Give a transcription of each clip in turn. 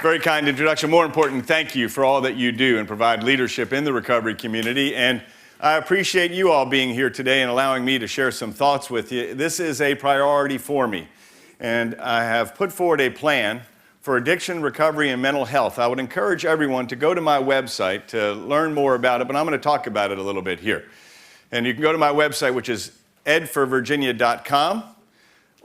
Very kind introduction. More important, thank you for all that you do and provide leadership in the recovery community. And I appreciate you all being here today and allowing me to share some thoughts with you. This is a priority for me. And I have put forward a plan for addiction, recovery, and mental health. I would encourage everyone to go to my website to learn more about it, but I'm going to talk about it a little bit here. And you can go to my website, which is edforvirginia.com.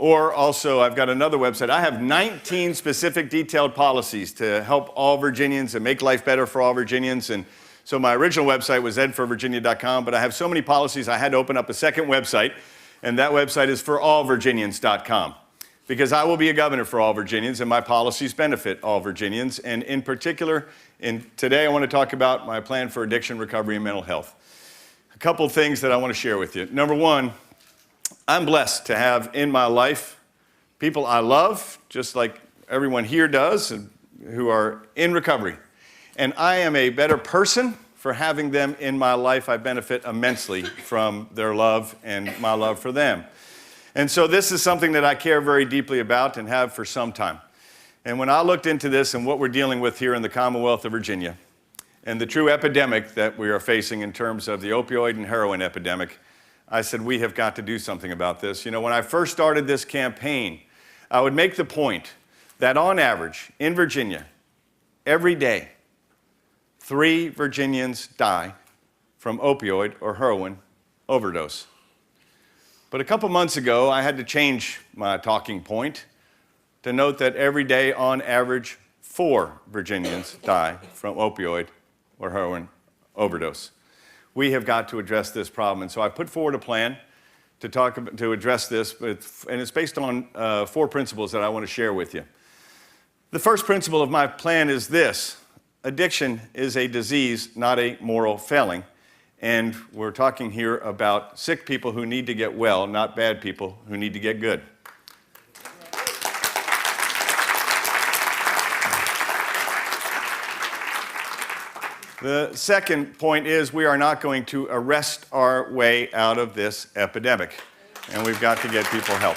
Or also, I've got another website. I have 19 specific detailed policies to help all Virginians and make life better for all Virginians. And so my original website was edforvirginia.com, but I have so many policies, I had to open up a second website, and that website is forallvirginians.com. Because I will be a governor for all Virginians, and my policies benefit all Virginians. And in particular, today I want to talk about my plan for addiction, recovery, and mental health. A couple of things that I want to share with you. Number one, I'm blessed to have in my life people I love, just like everyone here does, who are in recovery. And I am a better person for having them in my life. I benefit immensely from their love and my love for them. And so this is something that I care very deeply about and have for some time. And when I looked into this and what we're dealing with here in the Commonwealth of Virginia, and the true epidemic that we are facing in terms of the opioid and heroin epidemic, I said, we have got to do something about this. You know, when I first started this campaign, I would make the point that on average, in Virginia, every day, 3 Virginians die from opioid or heroin overdose. But a couple months ago, I had to change my talking point to note that every day, on average, 4 Virginians die from opioid or heroin overdose. We have got to address this problem. And so I put forward a plan to address this, and it's based on 4 principles that I want to share with you. The first principle of my plan is this: addiction is a disease, not a moral failing. And we're talking here about sick people who need to get well, not bad people who need to get good. The second point is we are not going to arrest our way out of this epidemic, and we've got to get people help.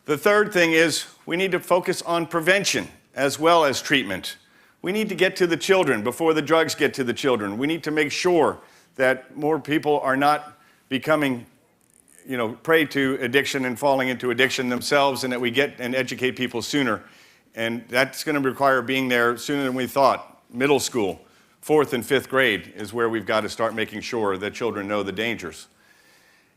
The third thing is we need to focus on prevention as well as treatment. We need to get to the children before the drugs get to the children. We need to make sure that more people are not becoming, prey to addiction and falling into addiction themselves, and that we get and educate people sooner. And that's going to require being there sooner than we thought. Middle school, 4th and 5th grade is where we've got to start making sure that children know the dangers.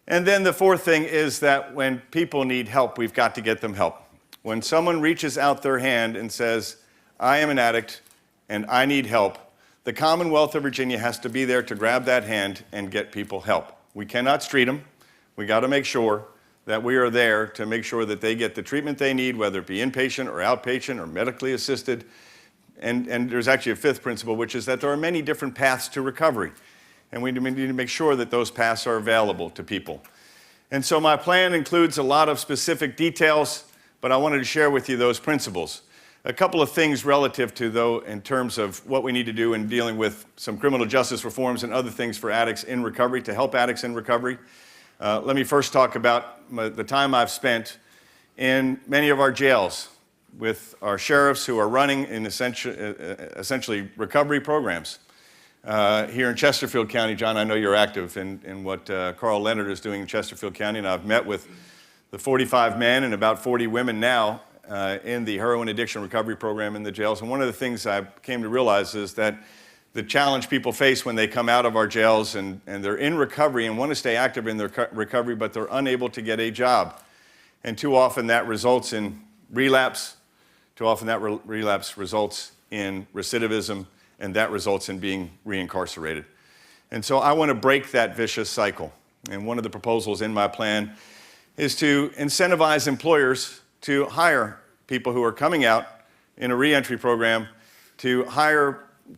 And then the fourth thing is that when people need help, we've got to get them help. When someone reaches out their hand and says, I am an addict and I need help, the Commonwealth of Virginia has to be there to grab that hand and get people help. We cannot street them. We got to make sure that we are there to make sure that they get the treatment they need, whether it be inpatient or outpatient or medically assisted. And there's actually a 5th principle, which is that there are many different paths to recovery. And we need to make sure that those paths are available to people. And so my plan includes a lot of specific details, but I wanted to share with you those principles. A couple of things relative to, though, in terms of what we need to do in dealing with some criminal justice reforms and other things for addicts in recovery, to help addicts in recovery. Let me first talk about the time I've spent in many of our jails with our sheriffs who are running in essentially recovery programs. Here in Chesterfield County, John, I know you're active in what Carl Leonard is doing in Chesterfield County, and I've met with the 45 men and about 40 women now in the heroin addiction recovery program in the jails. And one of the things I came to realize is that the challenge people face when they come out of our jails and they're in recovery and want to stay active in their recovery, but they're unable to get a job. And too often that results in relapse. Too often that relapse results in recidivism, and that results in being reincarcerated. And so I want to break that vicious cycle. And one of the proposals in my plan is to incentivize employers to hire people who are coming out in a reentry program, to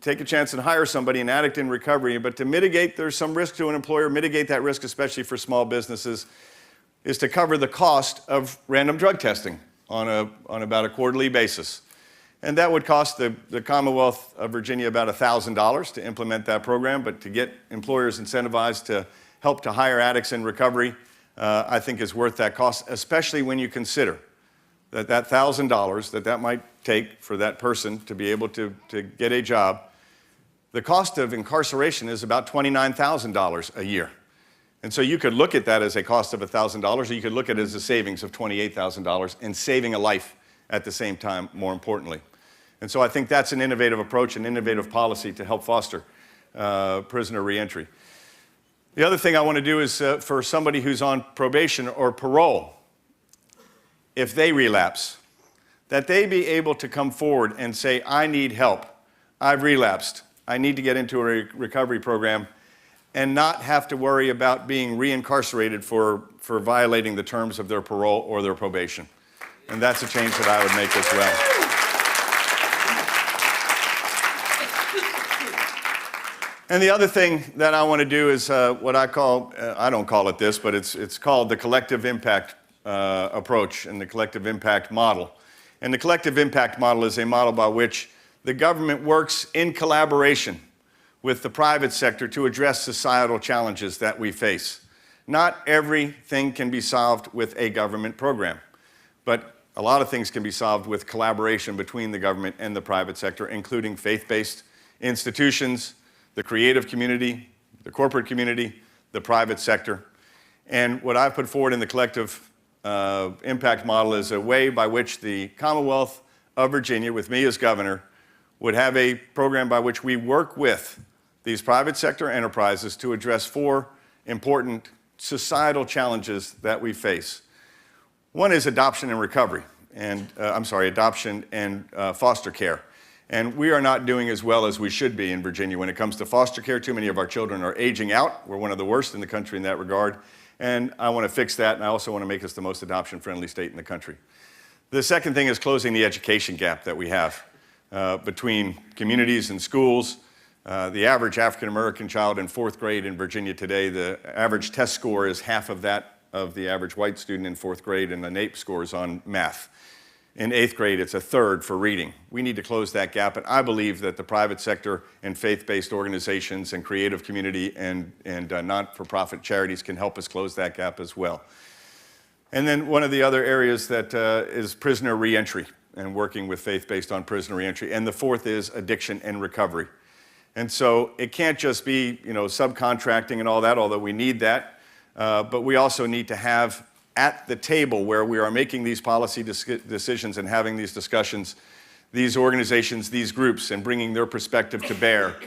take a chance and hire somebody, an addict in recovery, but to mitigate, there's some risk to an employer, mitigate that risk, especially for small businesses, is to cover the cost of random drug testing on about a quarterly basis. And that would cost the Commonwealth of Virginia about $1,000 to implement that program, but to get employers incentivized to help to hire addicts in recovery, I think is worth that cost, especially when you consider that $1,000 that might take for that person to be able to get a job, the cost of incarceration is about $29,000 a year. And so you could look at that as a cost of $1,000, or you could look at it as a savings of $28,000 and saving a life at the same time, more importantly. And so I think that's an innovative approach, an innovative policy to help foster prisoner reentry. The other thing I want to do is for somebody who's on probation or parole, if they relapse, that they be able to come forward and say, I need help, I've relapsed, I need to get into a recovery program, and not have to worry about being reincarcerated for violating the terms of their parole or their probation. And that's a change that I would make as well. And the other thing that I want to do is what I call, I don't call it this, but it's called the collective impact approach and the collective impact model. And the collective impact model is a model by which the government works in collaboration with the private sector to address societal challenges that we face. Not everything can be solved with a government program, but a lot of things can be solved with collaboration between the government and the private sector, including faith-based institutions, the creative community, the corporate community, the private sector. And what I've put forward in the collective impact model is a way by which the Commonwealth of Virginia, with me as governor, would have a program by which we work with these private sector enterprises to address 4 important societal challenges that we face. One is adoption and recovery, and adoption and foster care. And we are not doing as well as we should be in Virginia when it comes to foster care. Too many of our children are aging out. We're one of the worst in the country in that regard. And I want to fix that, and I also want to make us the most adoption-friendly state in the country. The second thing is closing the education gap that we have between communities and schools. The average African-American child in 4th grade in Virginia today, the average test score is half of that of the average white student in 4th grade, and the NAEP scores on math. In 8th grade, it's a third for reading. We need to close that gap, and I believe that the private sector and faith-based organizations and creative community and not-for-profit charities can help us close that gap as well. And then one of the other areas that is prisoner reentry and working with faith-based on prisoner reentry. And the fourth is addiction and recovery. And so it can't just be, subcontracting and all that, although we need that, but we also need to have at the table where we are making these policy decisions and having these discussions, these organizations, these groups, and bringing their perspective to bear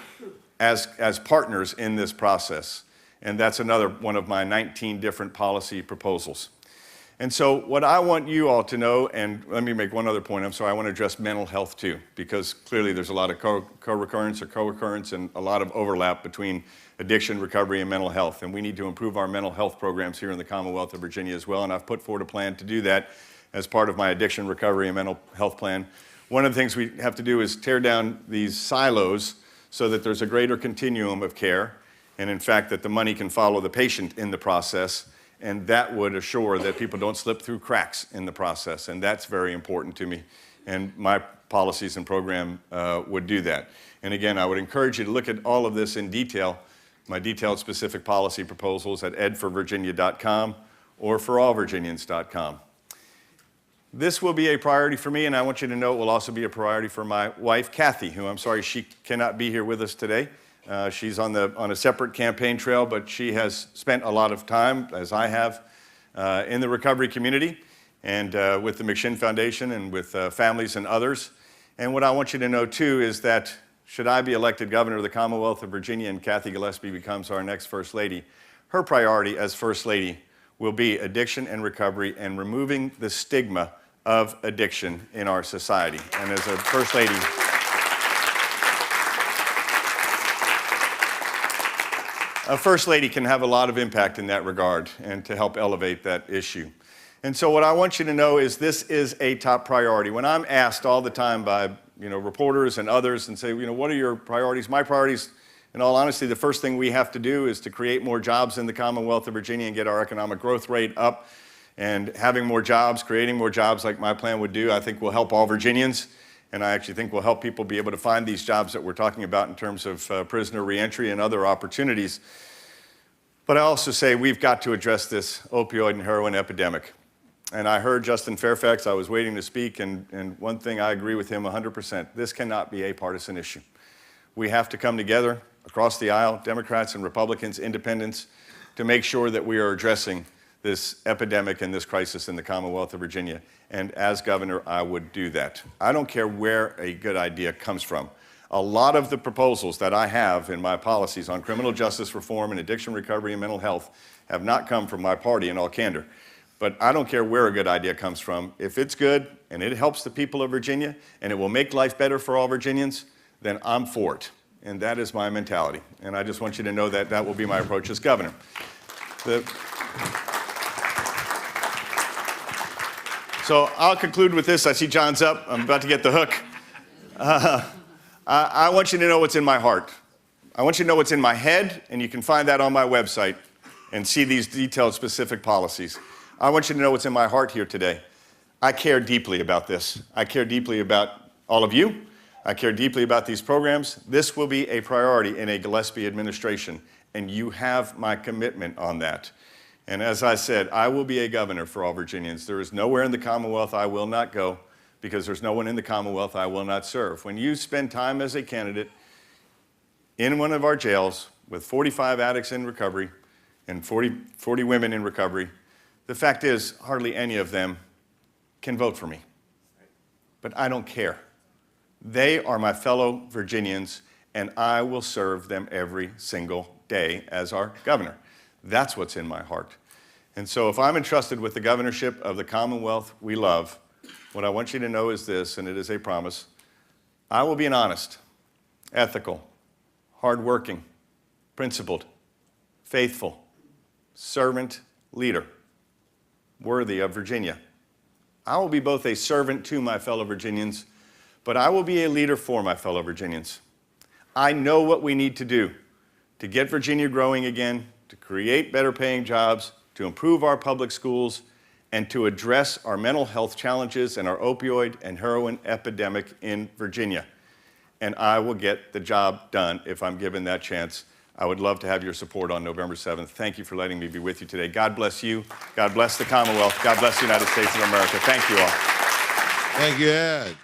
as partners in this process. And that's another one of my 19 different policy proposals. And so what I want you all to know, and let me make one other point, I want to address mental health too, because clearly there's a lot of co-recurrence and a lot of overlap between addiction, recovery, and mental health. And we need to improve our mental health programs here in the Commonwealth of Virginia as well, and I've put forward a plan to do that as part of my addiction, recovery, and mental health plan. One of the things we have to do is tear down these silos so that there's a greater continuum of care, and in fact that the money can follow the patient in the process. And that would assure that people don't slip through cracks in the process. And that's very important to me. And my policies and program would do that. And again, I would encourage you to look at all of this in detail, my detailed specific policy proposals at edforvirginia.com or forallvirginians.com. This will be a priority for me, and I want you to know it will also be a priority for my wife, Kathy, who I'm sorry she cannot be here with us today. She's on a separate campaign trail, but she has spent a lot of time, as I have, in the recovery community and with the McShin Foundation and with families and others. And what I want you to know, too, is that should I be elected governor of the Commonwealth of Virginia and Kathy Gillespie becomes our next First Lady, her priority as First Lady will be addiction and recovery and removing the stigma of addiction in our society. And as a First Lady, a First Lady can have a lot of impact in that regard and to help elevate that issue. And so what I want you to know is this is a top priority. When I'm asked all the time by reporters and others and say, what are your priorities? My priorities, in all honesty, the first thing we have to do is to create more jobs in the Commonwealth of Virginia and get our economic growth rate up. And having more jobs, creating more jobs like my plan would do, I think will help all Virginians. And I actually think will help people be able to find these jobs that we're talking about in terms of prisoner reentry and other opportunities. But I also say we've got to address this opioid and heroin epidemic. And I heard Justin Fairfax, I was waiting to speak, and one thing I agree with him 100%, this cannot be a partisan issue. We have to come together across the aisle, Democrats and Republicans, independents, to make sure that we are addressing this epidemic and this crisis in the Commonwealth of Virginia. And as governor, I would do that. I don't care where a good idea comes from. A lot of the proposals that I have in my policies on criminal justice reform and addiction recovery and mental health have not come from my party, in all candor. But I don't care where a good idea comes from. If it's good and it helps the people of Virginia and it will make life better for all Virginians, then I'm for it. And that is my mentality. And I just want you to know that that will be my approach as governor. So I'll conclude with this. I see John's up. I'm about to get the hook. I want you to know what's in my heart. I want you to know what's in my head, and you can find that on my website and see these detailed specific policies. I want you to know what's in my heart here today. I care deeply about this. I care deeply about all of you. I care deeply about these programs. This will be a priority in a Gillespie administration, and you have my commitment on that. And as I said, I will be a governor for all Virginians. There is nowhere in the Commonwealth I will not go, because there's no one in the Commonwealth I will not serve. When you spend time as a candidate in one of our jails with 45 addicts in recovery and 40 women in recovery, the fact is, hardly any of them can vote for me. But I don't care. They are my fellow Virginians, and I will serve them every single day as our governor. That's what's in my heart. And so if I'm entrusted with the governorship of the Commonwealth we love, what I want you to know is this, and it is a promise: I will be an honest, ethical, hardworking, principled, faithful, servant leader, worthy of Virginia. I will be both a servant to my fellow Virginians, but I will be a leader for my fellow Virginians. I know what we need to do to get Virginia growing again, to create better paying jobs, to improve our public schools, and to address our mental health challenges and our opioid and heroin epidemic in Virginia. And I will get the job done if I'm given that chance. I would love to have your support on November 7th. Thank you for letting me be with you today. God bless you. God bless the Commonwealth. God bless the United States of America. Thank you all. Thank you, Ed.